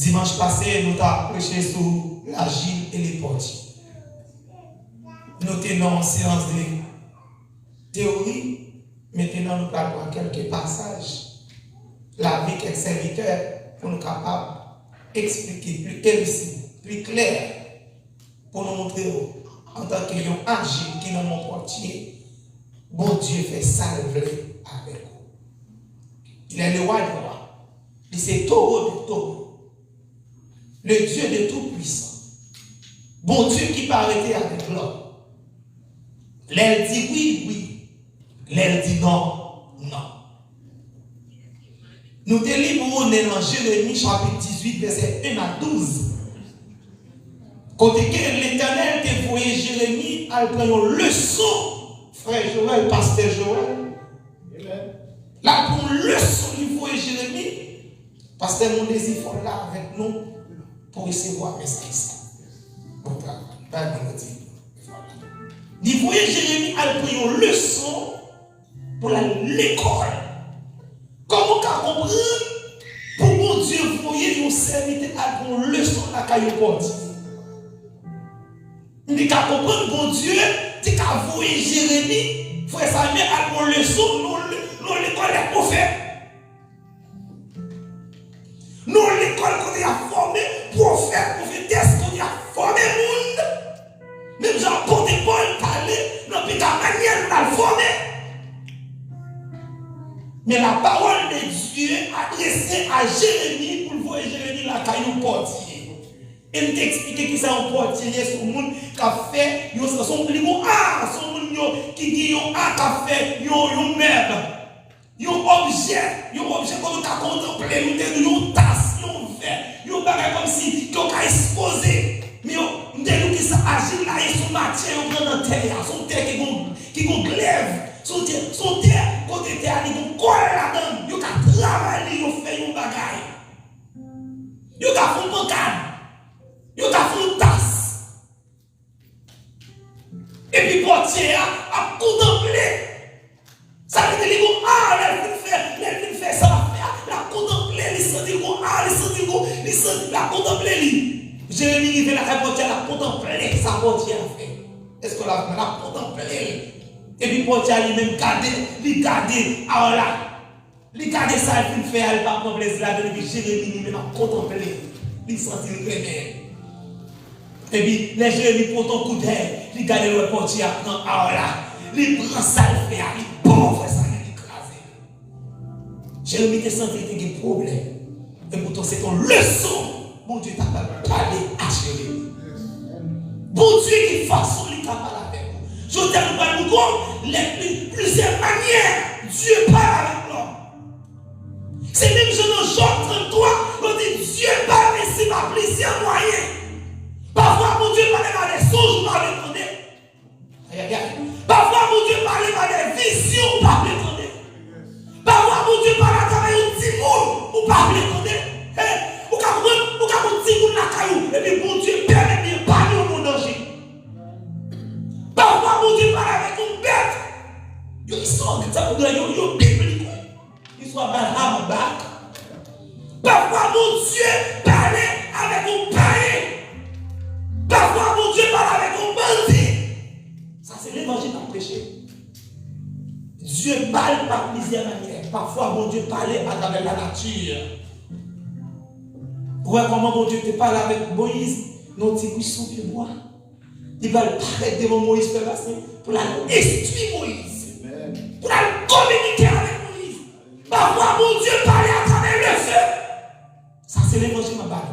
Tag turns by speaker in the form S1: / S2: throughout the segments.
S1: Dimanche passé, nous avons prêché sur la Gile et les portiers. Nous tenons en séance de théorie, maintenant nous parlons quelques passages. La vie qu'un serviteur pour nous capables d'expliquer plus élucidé, plus clair, pour nous montrer en tant qu'ayant agi qui est dans mon portier, bon Dieu fait salver avec vous. Il est le roi du roi. Il c'est taureau de taureau. Le Dieu de tout-puissant. Bon Dieu qui peut arrêter avec l'homme. L'elle dit oui, oui. L'elle dit non, non. Nous te livrons dans Jérémie chapitre 18, verset 1 à 12. Quand l'Éternel te voyait Jérémie, elle prend une leçon, frère Joël, pasteur Joël. Là, pour une leçon, il voyait Jérémie. Pasteur mon désir, il faut là avec nous pour recevoir mes message. Bon travail. Il voyait Jérémie, elle prend une leçon pour l'école. Comment comprendre pour mon Dieu voyez nos serviteurs à une leçon à caillou porte. Mais qu'à comprendre bon Dieu, tu qu'à voyer Jérémie, frère Samuel à une leçon, nous l'école est prophète. Nous l'école qu'on a formé prophète, prophétesse qu'on a formé monde. Même Jean-Paul parlait, dans la manière nous l'a formé. Mais la parole de Dieu adressée à Jérémie, pour le voir Jérémie la caillou portier. Et nous t'expliquer qui c'est un portier, c'est un monde qui a fait, son monde qui a fait, un meuble, un objet comme on a contemplé, une tasse, un verre, un bagage comme si on a exposé. Mais nous disons que ça agit là, et son matière, on prend dans terre, son terre qui glaive. Son terre, côté terre, il y a là-dedans, il y a travaillé, il y a fait un bagage. Il y a fait un pancade, il y a fait une tasse. Et puis, portier a contemplé. Ça veut dire qu'il elle fait ça, la contempler, il sentit il sentit la contempler. Jérémie, il fait la portière, la contempler, sa portière fait. Est-ce que la contempler? Et puis portier lui-même garder, alors là, il garde ça, il fait, il va prendre plaisir là, et puis Jérémie lui-même a contemplé, il sentit le premier. Et puis les Jérémie prend ton coup d'air, il garde le portier, alors là, il prend ça, il fait, il pauvre ça, il écrasé. Jérémie te senti qu'il y a des problèmes. Et pourtant c'est ton leçon, mon Dieu t'a parlé à Jérémie. Bon Dieu qui façon, il t'a parlé. Je t'aime pas nous plusieurs manières. Dieu parle avec l'homme. C'est même dans Jean 33, on dit Dieu parle ici par plusieurs moyens. Parfois, mon Dieu parle par des songes, par des condés. Parfois, mon Dieu parle par des visions, par des condés. Parfois, mon Dieu parle à travers un petit monde, ou par des condés. Ou quand un petit monde la caillou, et puis mon Dieu permet de parler au monde danger. Parfois, mon Dieu parle avec une bête. Ils sont bibliques. Ils sont à bac. Parfois, mon Dieu parle avec un païen. Parfois, mon Dieu parle avec un bandit. Ça, c'est l'évangile à prêcher. Dieu parle par plusieurs manières. Parfois, mon Dieu parle à travers la nature. Ouais, comment mon Dieu te parle avec Moïse? Non, tu es son pied bois. Il va paraître devant Moïse pour la instruire Moïse. Amen. Pour la communiquer avec Moïse. Parfois, mon Dieu parle à travers le feu. Ça, c'est l'évangile ma balle.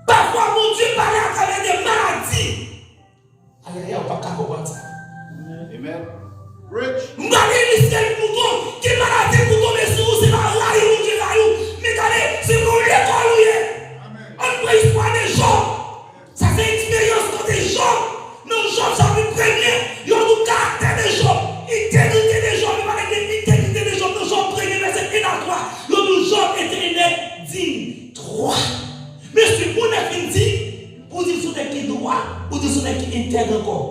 S1: Parfois, mon Dieu parle à travers des maladies. Alléluia, on ne peut pas comprendre ça. Amen. Rich. Marie, c'est pour toi. Quelle maladie pour tomber sur vous? C'est la raille, mon Dieu, mais regardez, c'est pour l'école. On peut histoire des gens. Ça fait expérience quand des gens, nos gens sont les premiers, ils ont le caractère des gens, l'intégrité des gens, ils parlent de l'intégrité des gens, nos gens premiers, verset 1 à 3, ils ont nos gens éternels dignes, 3. Mais si vous n'êtes dit, vous dites sur des qui droit, vous dites sur des qui intègre encore.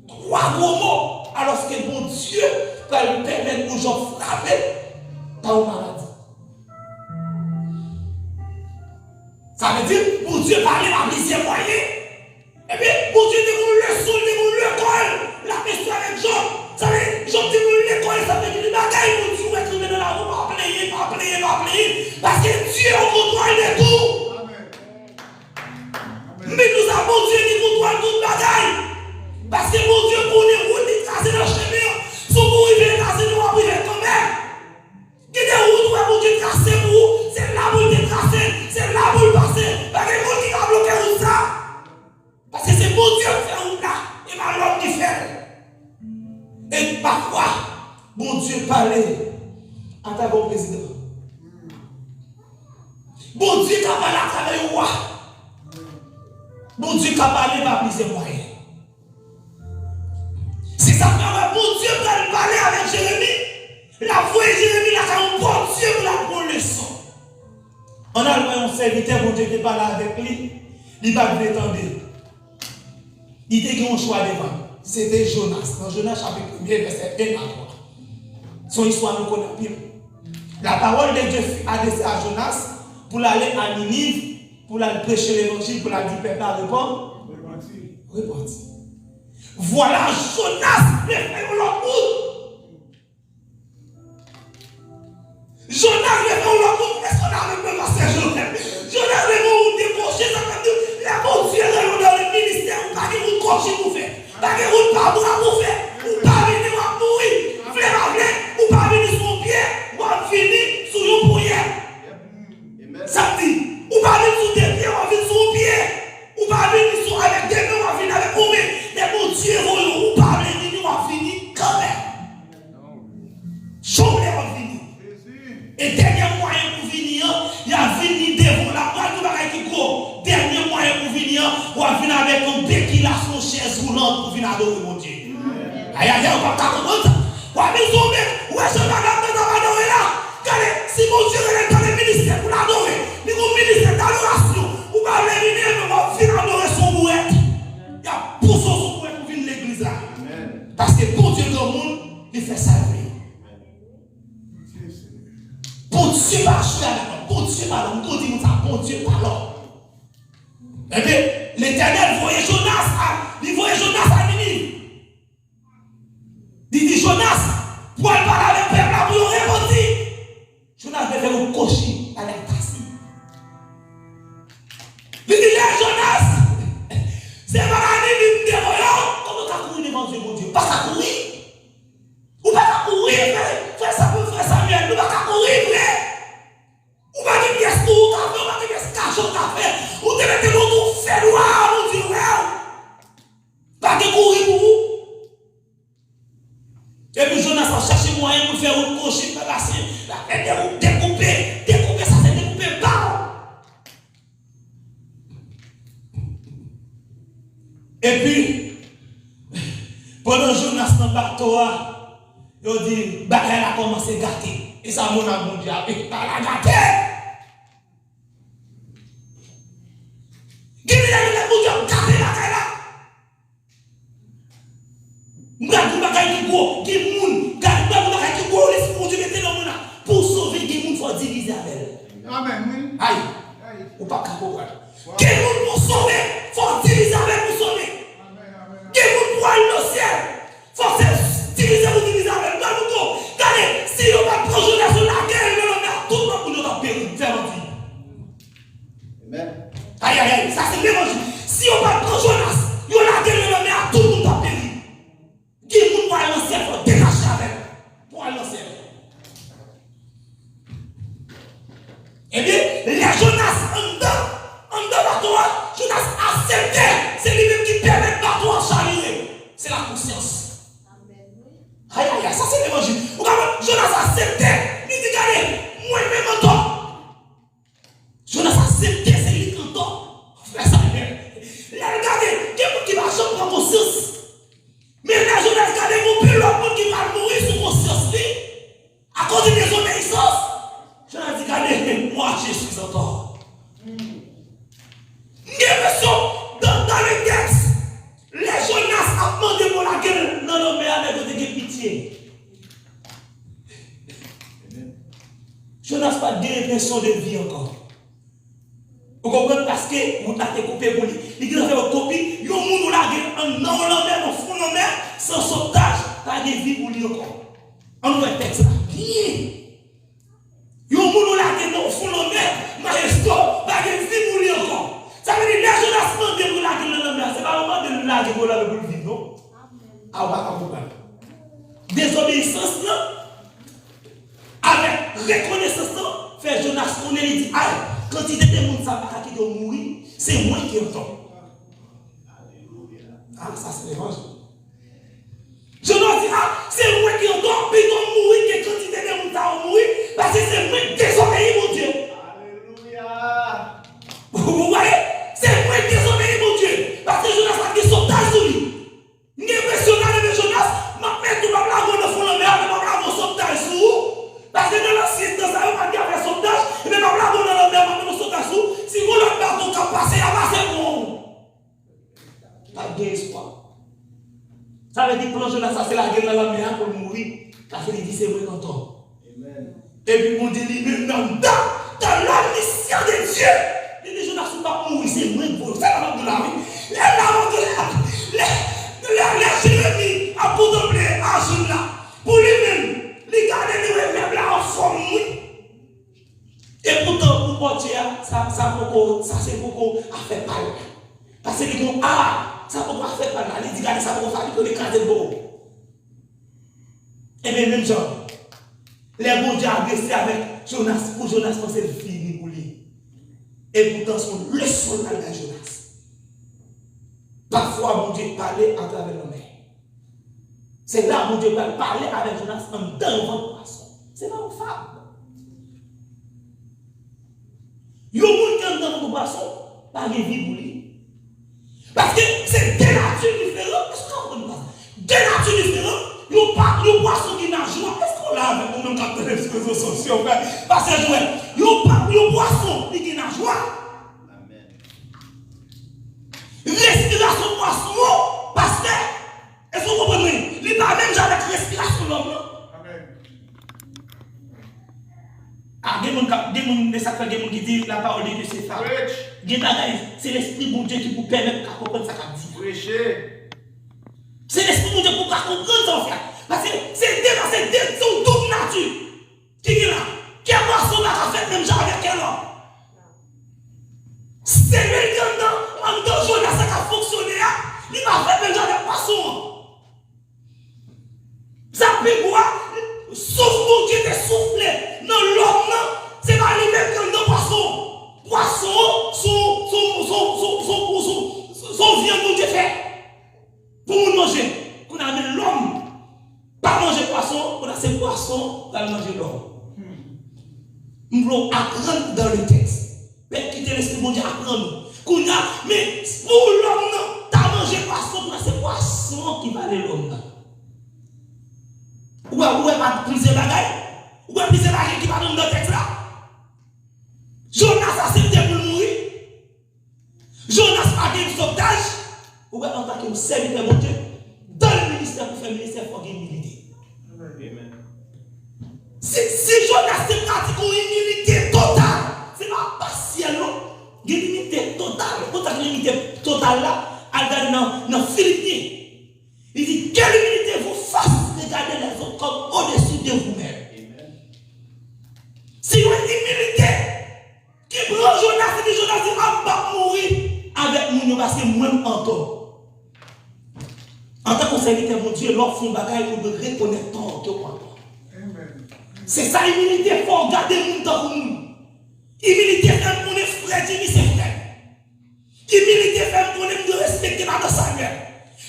S1: 3 gros mots, alors que mon Dieu va lui permettre aux gens frapper par une maladie. Ça veut dire, pour Dieu parler par plusieurs moyens. Et puis, pour Dieu déroule le sol, déroule l'école. La question avec Job. Ça veut dire, Job déroule l'école, ça veut dire, les bagailles pour Dieu écrire dans la roue, pas player. Parce que Dieu contrôle de tout. Mais nous avons Dieu qui contrôle toute bagaille. Parce que mon Dieu connaît où il trace dans le chemin. Si vous arrivez à tracer, nous arrivons quand même. Qui est où vous Dieu tracer pour vous? C'est là où il tracer, c'est là où il passer. Parce que vous qui a bloqué où ça? Parce que c'est mon Dieu qui fait où là. Et pas l'homme qui fait. Et parfois, mon Dieu parlait à ta bon président. Mon Dieu qui a parlé à travers le roi. Mon Dieu qui a parlé par plusieurs moyens. Si ça fait bon Dieu qui a parlé avec Jérémie, la voix de Jérémie là, c'est un bon Dieu pour la bonne leçon. On a le serviteur, mon Dieu qui parle avec lui, il va le détendre. Il était un choix devant. C'était Jonas. Dans Jonas chapitre 1, verset 1 à 3. Son histoire nous connaît bien. La parole de Dieu a adressée à Jonas pour aller à Ninive, pour aller prêcher l'évangile, pour aller dire peuple à répondre. Repentir. Voilà Jonas, le frère de l'autre. Jonas, le frère de l'autre. Est-ce qu'on a même pas passé Jonas? Jonas, le frère de débauché, ça veut dire, la bonne Dieu dans le ministère, ou pas que vous coachez pour faire. Pas que vous ne parlez pas pour faire. Ou pas venir à mourir. Vous ou pas venir sur mon pied, ou pas venir sur your prière. Ça dit, ou pas venir sur des pieds, ou pas venir sur mon pied. Ou pas venir sur avec des mains, ou pas venir avec combien. Mais mon Dieu, ou pas venir, ou pas venir quand même. Chambre va venir. Et dernier moyen pour venir, il y a venir devant la voie de la qui court. Dernier moyen pour venir, ou à venir avec un bec qui lâche son chaise roulante pour venir adorer mon Dieu. Aïe, aïe, on va pas comprendre ça. Ou à venir son bec, ou à ce madame de adorer là. Regardez, si mon Dieu est dans le ministère pour l'adorer, il y a un ministère d'adoration, ou pas venir, mais on va venir adorer son bouette. Il y a pour son bouette pour venir l'église là. Parce que pour Dieu dans le monde, il fait ça. Pour Dieu pas jouer avec nous, pour Dieu pas l'homme, pour Dieu ça, pour Dieu pas l'homme. Eh bien, l'Éternel voyait Jonas à Ninive. Il dit Jonas, pour aller parler avec le peuple là, pour lui répondre. Jonas devait faire un cocher à la tasse. Il dit Jonas, c'est pas la Ninive de voyant. Comment tu as couru devant Dieu, mon Dieu? Pas qu'à courir. Ou pas qu'à courir, frère Samuel, nous pas qu'à courir, frère. Ou pas de pièce tout, ou pas de pièce cachot à faire. Ou de mettre l'autre fait noir, mon Dieu, pas de courir pour vous. Et puis Jonas a cherché moyen pour faire un cocher, la tête découper, ça c'est découper, pas. Et puis, pendant Jonas dans le bateau, il dit, elle a commencé à gâter. Et ça, mon amour, Dieu, elle a gâté. Qui est là, mon Dieu, gâté la caille là? M'gâte la caille qui go, qui moun, gâte la caille qui go, laisse mon Dieu mettre dans mon là. Pour sauver qui moun, il faut diviser avec elle. Amen. Aïe. Ou pas capable. Qui moun pour sauver, il faut diviser avec pour sauver. Qui moun pour aller au ciel, il faut diviser avec elle. Regardez, si on va prendre Jonas sur la guerre, tout le monde pour nous périr, faire notre vie. Amen. Aïe, ça c'est l'évangile. Si on va prendre Jonas, il y a la guerre, tout le monde va périr. Qui est pour aller au ciel, il faut dégager avec pour aller au ciel. Eh bien, les Jonas, en dedans bateau, Jonas accepté. C'est lui-même qui permet le bateau à chavirer. C'est la conscience. Aïe, ça c'est l'évangile. Jonas a accepté. Il dit, regardez, moi-même en temps. Jonas a accepté, c'est lui qui en temps. Frère Samuel. Regardez, qui va changer prendre conscience. Mais là, Jonas, regardez, mon plus l'homme qui va mourir sous conscience. À cause de désobéissance. Jonas dit, regardez, moi je suis en temps. Dans le texte, les Jonas a demandé pour la gueule. Non, mais avec vous de pitié. Jonas n'a pas de répression de vie encore. Vous comprenez? que vous avez coupé pour lui. Il a fait une copie. Il y a un monde en dans la mer, dans le fond de la mer, sans sauvetage, pas de vie pour lui encore. On voit le texte là. Bien. Il y a un monde dans le fond de la mer, majesto, pas de vie pour lui encore. Ça veut dire que les gens qui sont pour la dans la mer, c'est pas vraiment de la pour le vivre, non? Ah, on va désobéissance là, avec reconnaissance, fait Jonas connaît, il dit, ah, quand il était des gens qui doivent mourir, c'est moi qui entends. Ah, ça c'est l'évangile. Jonas dit, ah, c'est moi qui entends, puis ils doivent mourir, que quand il était des gens qui doivent mourir, parce que c'est moi qui désobéis, mon Dieu. Alléluia. Vous voyez, c'est moi qui désobéis, mon Dieu, parce que Jonas a dit sauvetage sur lui. Il est impressionnant de Jonas. Mais tout le monde a fond la mer, mais pas un sauvetage sous. Parce que dans l'ancien temps, ça veut pas dire faire sauvetage, mais pas dans la mer, mais un sauvetage sous. Si vous l'avez bateau qui a passé, il va passer bon. Pas d'espoir. Ça veut dire que quand Jonas a fait la guerre dans la mer pour mourir, parce qu'il dit c'est vrai quand et puis mon Dieu dit maintenant, dans l'amnistie de Dieu, il dit Jonas ne va pas mourir, c'est vrai pour ça, la de la vie. Les Jérémie a contemplé à ce là pour lui-même, les garder lui-même là en forme. Et pourtant, pour Dieu, ça c'est beaucoup à faire mal. Parce que les gens, ah, ça peut pas faire mal. Les dit, regardez, ça peut faire que les cadres beaux. Et bien, même genre, les bons dieux agressés avec Jonas, pour Jonas, c'est fini pour lui. Et pourtant, son leçon dans la Jonas. Parfois, mon Dieu parlait à travers la mer. C'est là où mon Dieu parlait avec Jonas en dedans de poisson. C'est pas une femme. Il y a un monde qui est dans le poisson, pas de vie pour lui. Parce que c'est deux natures différentes. Est-ce qu'on comprend ça? Deux natures différentes. Il y a le poisson qui nage. Est-ce qu'on l'a avec nous-mêmes quand on a des réseaux sociaux? Parce que il y a le poisson qui nage. Respiration poisson, parce que, est-ce que vous comprenez? Il n'est pas même genre avec respiration l'homme. Amen. Ah, des gens qui disent la parole de Dieu, c'est ça. C'est l'esprit de Dieu qui vous permet de comprendre ça qu'a dit. C'est l'esprit de Dieu pour comprendre ça, frère. Parce que c'est deux double nature qui est là. Qui est poisson là, qui a fait même genre avec elle. C'est lui qui est en deux jours, ça a fonctionné. Il m'a fait même genre de poisson. Ça peut boire, souffle qui était soufflé dans l'homme, c'est pas lui-même qui est dans poisson. Poisson, son viande nous fait. Pour nous manger, qu'on a mis l'homme, pas manger poisson, on a ces poissons, on va manger l'homme. Nous voulons apprendre dans le texte. Mais quitter l'esprit de Dieu, apprendre. Mais pour l'homme, tu as mangé poisson, c'est poisson qui va aller l'homme. Ou est pas plusieurs bagailles? Ou est plusieurs bagailles qui va dans le texte là? Jonas a accepté pour mourir. Jonas a gagné le sauvetage. Ou est en tant que serviteur de Dieu, dans le ministère pour faire le ministère, il faut gagner humilité. Si Jonas se pratique une humilité totale, c'est pas partiel, non? Il y a une humilité totale. Quand tu as une humilité totale là, elle dans Philippiens. Il dit, quelle humilité vous fasse regarder les autres comme au-dessus de vous-même. Si vous avez une humilité qui prend Jonas et dit Jonas dit, ah, pas mourir avec nous parce que moi-même en temps. En tant que serviteur, mon Dieu, l'offre un bagage pour reconnaître tant que moi. C'est ça, humilité, il faut regarder mon temps pour nous. Humilité, fait pour les frères, c'est frère. Humilité, fait pour nous de respecter ma Seigneur.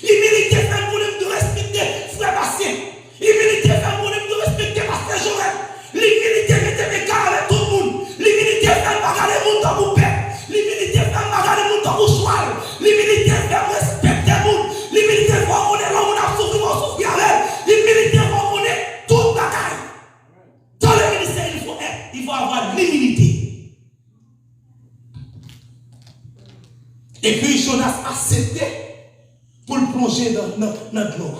S1: Humilité, fait pour nous de respecter frère Bastien. Humilité, fait pour nous de respecter pasteur Joël. L'humilité, mettez mes cas avec tout le monde. L'humilité, fait pas regarder mon temps pour père. L'humilité, fait pas regarder mon temps pour choix. L'humilité, fait respecter le monde. L'humilité, fait qu'on est là, on a souffert, on souffre avec. L'humilité, fait qu'on est tout bagaille. Dans le ministère, il faut avoir l'humilité. Et puis Jonas a accepté pour le plonger dans l'eau.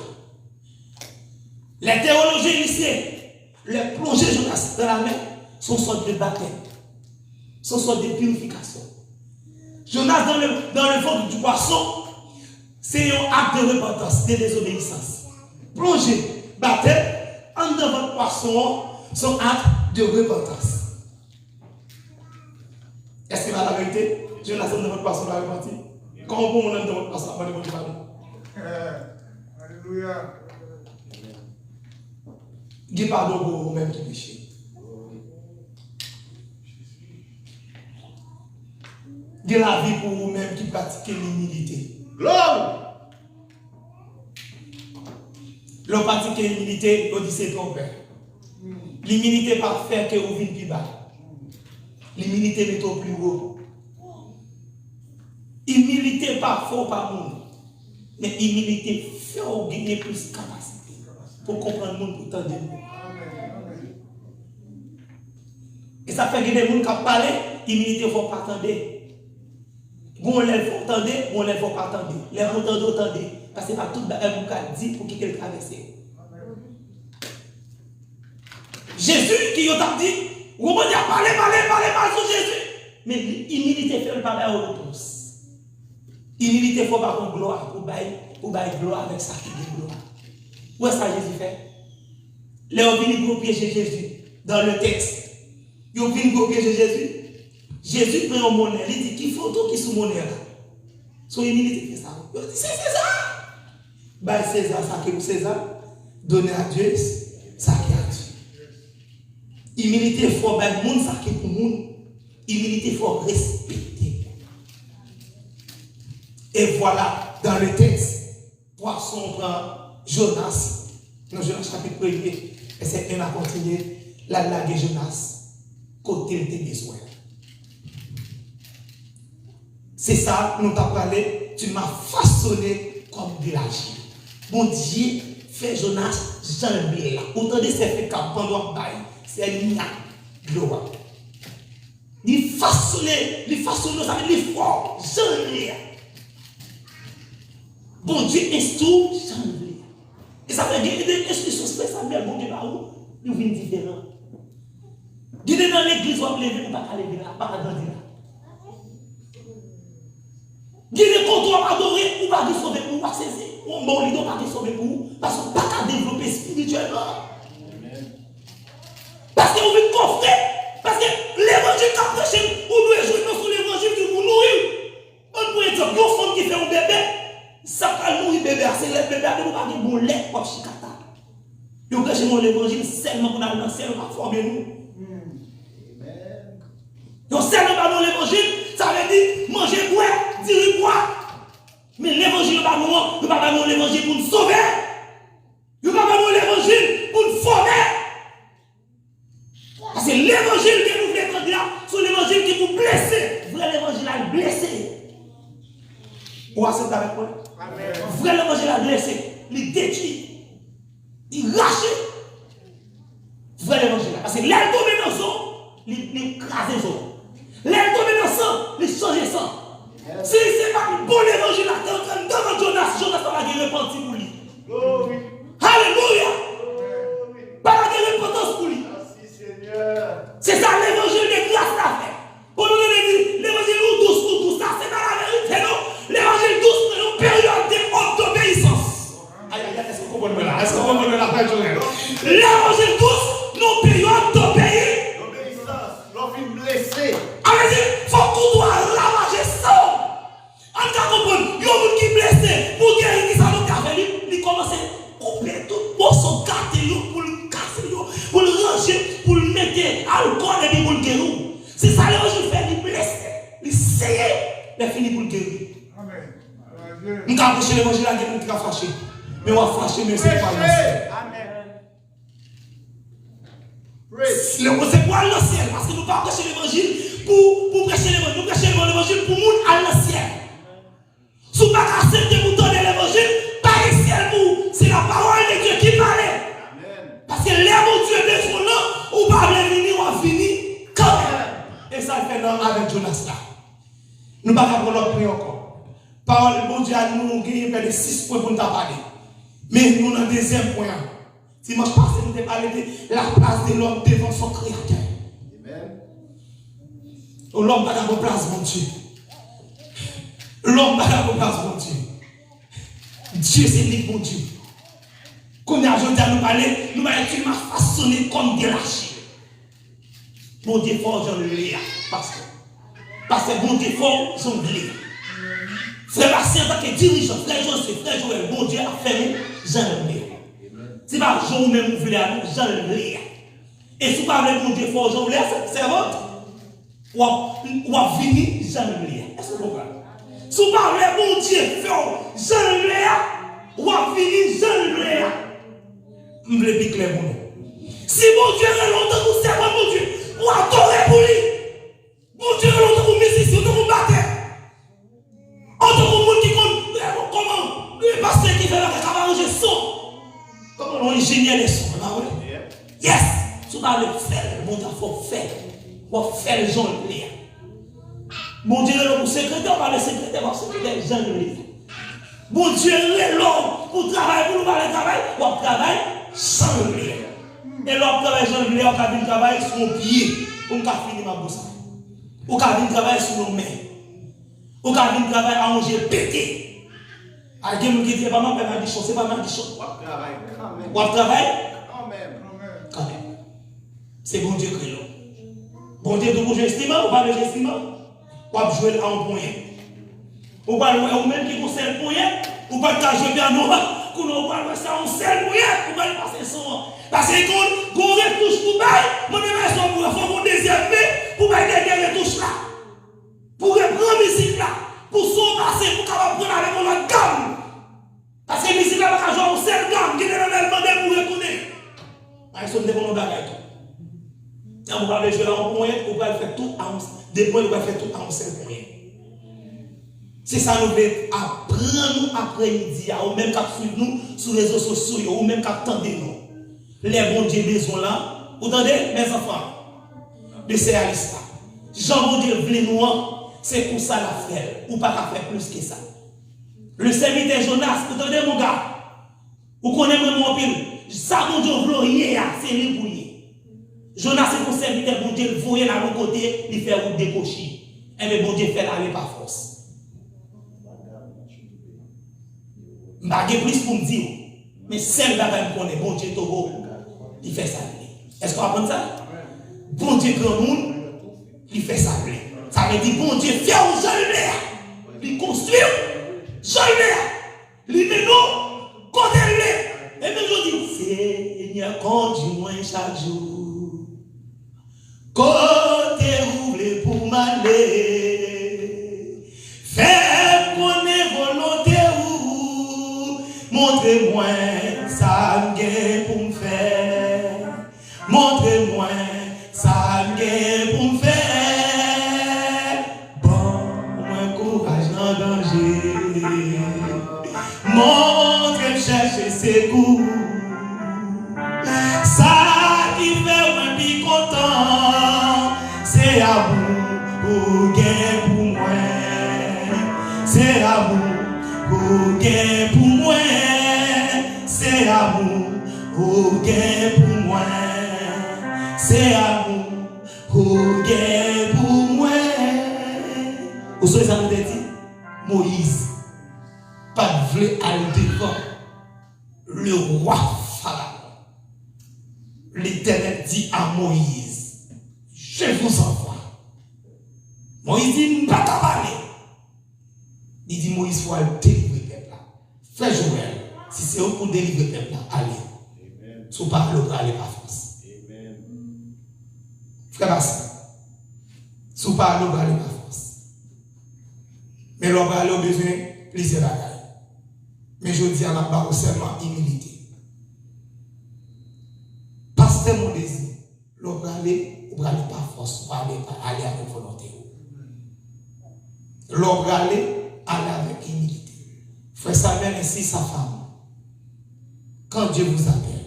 S1: Les théologiens lycéens, les plonger Jonas dans la mer, sont sortes de baptême, sont sortes de purification. Jonas dans le ventre du poisson, c'est un acte de repentance, de désobéissance. Plonger, baptême, en dans votre poisson, son acte de repentance. Est-ce que c'est la vérité? Jonas dans votre poisson va repentir. Comment on est dans votre poisson va repentir? Alléluia. Dis pardon pour vous-même qui péchez. Dis la vie pour vous-même qui pratiquez l'humilité. Gloire! L'on pratique l'humilité, on dit c'est ton père. L'humilité pas faire que vous vivez plus bas. L'humilité met au plus haut. Humilité pas faux par monde. Mais humilité fait gagner plus de capacité pour comprendre le monde pour t'entendre. Et ça fait que des gens qui parlent, humilité, il ne faut pas attendre. Bon, il faut attendre, bon, il ne faut pas attendre. Les gens attendent, parce que ce n'est pas tout le monde qui dit pour qu'il ait traversé. Jésus qui a dit, vous pouvez parler sur Jésus. Mais l'humilité fait le parler aux réponses. Humilité, il ne faut pas qu'on gloire pour bailler gloire avec ça qui est gloire. Où est-ce que Jésus fait? Les gens viennent pour piéger Jésus dans le texte. Ils viennent pour piéger Jésus. Jésus prend un monnaie. Il dit qu'il faut tout qui sous monnaie là. Son humilité fait ça. Il dit c'est César. Baille César, ça qui est pour César. Donner à Dieu, ça qui est à Dieu. Humilité, il faut bailler le monde, ça qui est pour le monde. Humilité, il faut respecter. Et voilà, dans le texte, poisson prend Jonas. Dans Jonas chapitre 1er, et c'est un à continuer. La lague Jonas, côté de besoin. C'est ça, nous t'avons parlé, tu m'as façonné comme de l'argile. Mon Dieu, fait Jonas, j'en ai là. Autant de ces faits qu'à pendant bail, c'est une gloire. Il façonné, ça veut dire fort, j'en ai. Bon Dieu instruit, j'en ai. Et ça veut dire des instructions spéciales, bon Dieu, là où nous venons différents. Dis dans l'église, on va lever, on va pas lever là, pas grandir là. Dis quand on va adorer, on va sauver pour vous, saisir. On va ne pas sauver pour vous, parce qu'on ne peut pas développer spirituellement. Parce qu'on veut coffrer, parce que l'évangile qu'a prêché, on doit jouer sur l'évangile qui vous nourrit. On peut dire, une femme qui fait un bébé, ça va nourrir bébé, c'est le bébé, on va dire bon lait comme chicata. Et on prêche l'évangile seulement pour nous lancer, on va former nous. Donc, seulement dans l'évangile, ça veut dire manger, boire, dire boire. Mais l'évangile, nous ne pas nous l'évangile pour nous sauver. Nous ne pas nous l'évangile pour nous former. Parce que l'évangile que nous voulons prendre là, c'est l'évangile qui vous blesse. Vrai l'évangile a blessé. Vous acceptez avec moi? Vrai l'évangile a blessé. Il détruit. Il rache. Vrai l'évangile. Parce que l'air tombé dans le sang, il crase le sang. L'air tombé dans le sang, il change le sang. Si ce n'est pas un bon évangile, dans Jonas, Jonas va la repenti pour lui. Alléluia. Pas la repentance pour lui. C'est ça l'évangile de grâce à faire. Pour nous donner l'évangile douce, ça c'est pas la vérité, non. L'évangile douce, c'est une période d'obéissance. Aïe, est-ce que vous comprenez là? Est-ce que vous comprenez la page? L'évangile douce, une période d'obéissance. L'on vient blessé. Allez-y, faut qu'on doit ravager ça. On doit comprendre, il y a un monde qui est blessé, pour guérir qui ça nous a fait, il commence à couper tout pour son gâter, pour le casser, pour le ranger, pour le mettre alcool et puis pour le guérir. C'est ça l'évangile fait, il blesse, il sait, il finit pour le guérir. Amen. Nous avons prêché l'évangile à quelqu'un qui a fâché, mais on va fâcher, mais c'est pas l'ancien. C'est pour l'ancien, parce que nous ne pas prêcher l'évangile pour prêcher l'évangile, nous prêchons l'évangile pour le monde à l'ancien. Si vous ne pouvez pas accepter pour donner l'évangile, pas ici vous, c'est la parole de Dieu qui parle. Parce que l'air mon Dieu est défendant, ou pas venir, on va finir quand même. Et ça fait non avec Jonas là. Nous ne pouvons pas prendre notre prière encore. Parole de bon Dieu, nous avons gagné près de 6 points pour nous parler. Mais nous, dans le deuxième point, dimanche passé, nous avons parlé de la place de l'homme devant son créateur. L'homme n'a pas de place, mon Dieu. L'homme n'a pas place pour Dieu. Dieu, c'est lui pour Dieu. Quand nous allons nous parler, nous allons tu m'as façonné comme de lâché. Bon Dieu fort, j'en ai parce que bon Dieu fort, j'en ai. Frère Bastien, en tant que dirigeant, frère Joseph, frère Joël, bon Dieu a fait, j'en ai. Si pas Jean ou même vous voulez, j'en ai. Et si pas bon Dieu fort, j'en ai, c'est votre. Ou à venir, j'en ai. Est-ce que vous comprenez? Si vous parlez bon Dieu fort, j'en ai. Ou à venir, j'en ai. Je me le dis clairement. Si mon Dieu est longtemps pour servir mon Dieu, pour adorer pour lui, mon Dieu est longtemps pour musicien, pour battre. En tant que monde qui compte, comment le pasteur qui fait la arranger son, comment on ingénieur les sons, yes, si vous parlez de faire, mon Dieu, il faut faire. Il faut faire les gens lire. Mon Dieu est là pour secrétaire, on parle de secrétaire, parce que les gens lire. Mon Dieu est là pour travailler, pour nous parler de travail, pour travailler. Sans le lire. Et l'homme travaille sans le lire, on va travailler sur mon pied pour nous finir ma bouche. On va travailler sur nos mains. On va travailler à manger pété. À dire que c'est pas ma malédiction, c'est pas ma malédiction. On va travailler quand même. C'est bon Dieu qui est là. Bon Dieu de bouger estimant, on va le estimant. On va jouer à un point. On va jouer au même qui concerne le point. On va jouer à nous. Qu'on va ça on seul moyen pour aller passer son parce que quand on retouche pour bail mon maison pour faire mon deuxième pour bail derrière retouche là pour reprendre musique là pour son passer pour capable prendre avec mon gamme parce que musique là va jouer on seul gamme qui est dans le demander pour reconnaître ils sont des bons bagages tout on va jouer là en moyen on va faire tout en des points on va faire tout en seul moyen. C'est ça nous voulons apprendre nous après-midi, ou même qu'à suivre nous sur les réseaux sociaux, ou même qu'à attendre nous. Les bons dieux besoin là, vous entendez, mes enfants, de ces réalistes là. Jean bon Dieu voulait nous, c'est pour ça la faire, ou pas qu'à faire plus que ça. Le serviteur Jonas, vous entendez mon gars, vous connaissez mon pile, ça bon Dieu voulait rien, c'est lui pour lui. Jonas c'est pour serviteur bon Dieu, vous voyez là l'autre côté, il fait route décocher. Et bien bon Dieu fait aller par force. Je ne sais pas plus pour me dire, mais celle là me connaît, bon Dieu, Togo, il fait ça. Est-ce qu'on apprend ça? Bon Dieu, grand monde, il fait ça. Ça veut dire, bon Dieu, fait un jeune l'air, il construit, jeune l'air, il met nous, côté l'air. Et puis je dis, Seigneur, conduis-moi chaque jour, côté roulé pour m'aller. Montrez-moi ça pour me faire. Montrez-moi ça pour me faire. Bon, moi courage dans danger. Montrez-moi chercher secours. Ça qui fait moi plus content, c'est amour pour gain pour moi. C'est amour pour gain pour moi. C'est amour, oh gain pour moi. C'est amour, oh gain pour moi. Vous savez ça nous dit Moïse, pas de vle aller devant le roi Pharaon. L'Éternel dit à Moïse, je vous envoie. Moïse dit, pas qu'à parler. Il dit, Moïse, il faut aller délivrer le peuple là. Frère Joël. Si c'est pour délivrer le peuple, allez. Si vous parlez, vous allez par force. Frère Bassin, si vous parlez, vous allez par force. Mais l'on va aller au besoin, plusieurs bagages. Mais je dis à la barre seulement humilité. Pasteur mon désir, l'on va aller, vous allez par force, vous allez aller avec volonté. L'on va aller avec humilité. Frère Samuel ainsi sa femme. Quand Dieu vous appelle,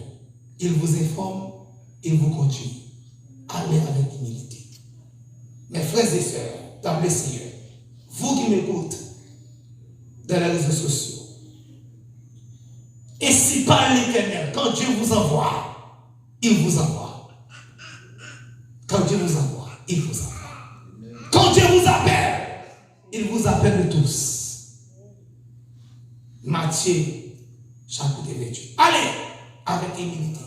S1: il vous informe, il vous conduit. Allez avec humilité. Mes frères et sœurs, dans le Seigneur, vous qui m'écoutez dans les réseaux sociaux, et si par l'Éternel, quand Dieu vous envoie, il vous envoie. Quand Dieu vous envoie, il vous envoie. Quand Dieu vous appelle, il vous appelle tous. Matthieu, chapitre 28. Allez, avec humilité.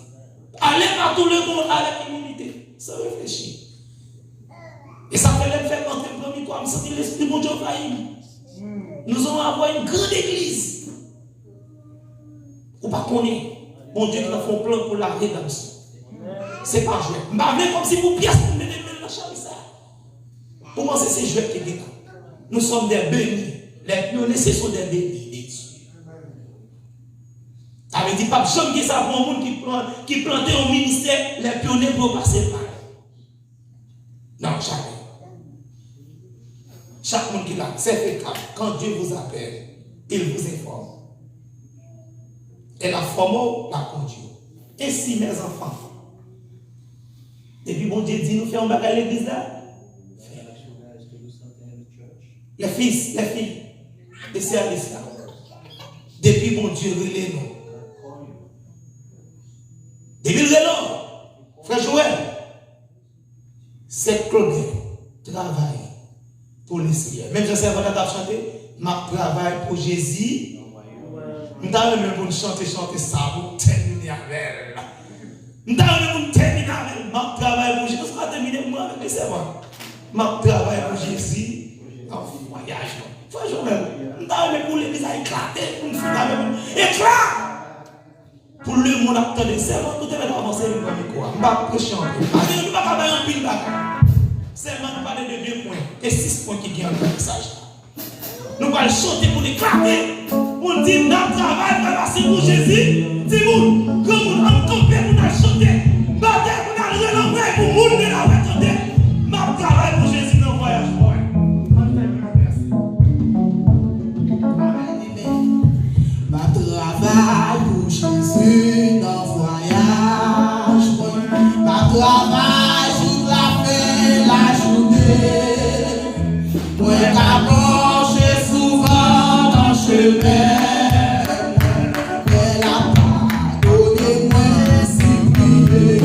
S1: Allez par tout le monde avec humilité. Sans réfléchir. Et ça fait l'effet quand tu es premier quoi, me sentir l'esprit de mon Dieu failli. Nous allons avoir une grande église. Ou pas connaître. Mon Dieu qui a fait un plan pour la rédemption. C'est pas jouet. Je m'avais comme si vous pièces pour me mettre dans la chambre. Pour moi, c'est ces jouets qui est là. Nous sommes des bénis. Les pionniers, ce sont des bénis. Ça veut dire pas que ça pour un monde qui plantait au ministère, les pionniers pour passer par. Non, jamais. Chaque monde qui l'a, c'est fait quand Dieu vous appelle, il vous informe. Et la forme, la conduit. Ainsi, mes enfants, depuis bon Dieu dit, nous faisons un bagage à l'église là. Les fils, les filles, les services là. Depuis bon Dieu, relève nous. Depuis le relève, frère Joël, c'est Claude, travail pour le Seigneur. Même si c'est avant de chanter, ma travail pour Jésus. Nous avons même pour chanter ça pour terminer avec elle. Nous avons même pour terminer avec elle. Ma travail pour Jésus. Parce qu'on va terminer moi avec les servants. Ma travail pour Jésus. En voyage. Frère Joël, nous avons même pour l'église à éclater. Pour nous faire éclat. Pour le monde à attendre des servants, nous devons avancer comme quoi. Nous ne pouvons pas prêcher en plus. Nous ne pouvons pas faire un pile bac. Seulement nous parlons de 2 points et 6 points qui gagnent le message. Nous allons chanter pour éclater. Pour dire notre travail, c'est pour Jésus. Dis-vous, comme nous allons camper, nous allons chanter. Baptême, nous allons relancer pour nous, nous allons attendre. Notre travail pour Jésus dans le voyage.
S2: Ma travail pour Jésus dans le voyage. Ma travail toute la fin, la journée. Moi, qu'à manger souvent dans le chemin. Elle a pardonné-moi si prier.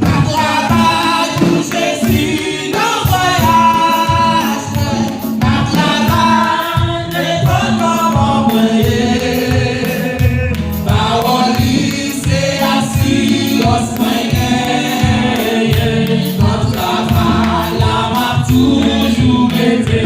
S2: Ma travail pour Jésus dans le voyage. Ma travail n'est pas comme en moyen. Parole c'est assis au moyen. Notre travail là m'a toujours été.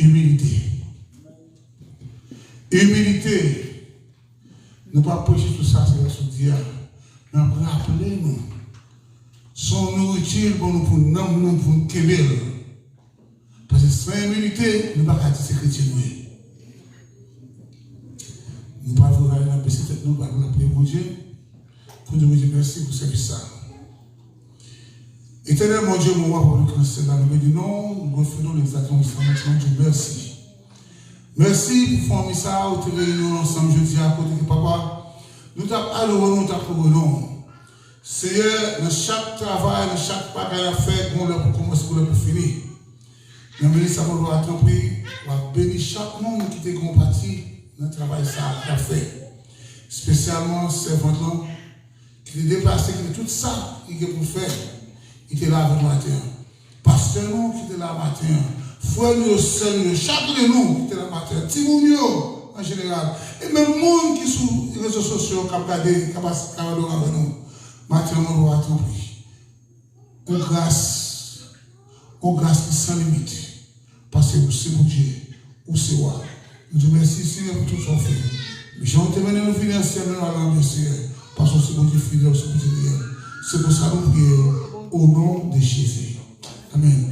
S3: Humilité. Humilité. Ne pas prêcher tout ça, c'est ce dire. Mais rappelez-nous. Son nourriture pour nous, pour nous, quérir. Parce que sans humilité, nous ne pouvons pas dire que c'est chrétien. Nous ne pouvons pas aller dans la baisser tête, nous ne pouvons pas prier pour Dieu. Pour Dieu, merci pour servir ça. Éternel, mon Dieu, mon roi, pour le Christ, dans le milieu du nom, nous refaisons l'exaction maintenant, Dieu, merci. Merci pour faire ça, où tu réunis ensemble, je dis à côté de papa. Nous t'avons nous t'avons Seigneur, dans chaque travail, dans chaque bagage à faire, on leur commence pour leur finir. Nous bénissons pour leur attendre, on va bénir chaque monde qui est compati dans le travail ça à faire. Spécialement, servant qui est déplacé, qui est tout ça, qui est pour faire. Il était là avec matin. Pasteur nous qui était là matin. Frère nous, sœur nous, chacun de nous qui était là matin. Timounio en général. Et même monde qui sont sur les réseaux sociaux, qui a regardé, qui a passé avec nous. Matin, on doit attendre. Une grâce qui sans limite. Parce que c'est pour Dieu, ou c'est moi. Nous te remercions, Seigneur, pour tout ce qu'on fait. Mais j'ai entendu nous finir, Seigneur, à l'âme, Seigneur. Parce que c'est pour Dieu fidèle, c'est pour Dieu. C'est pour ça que nous prions au nom de Jésus. Amen.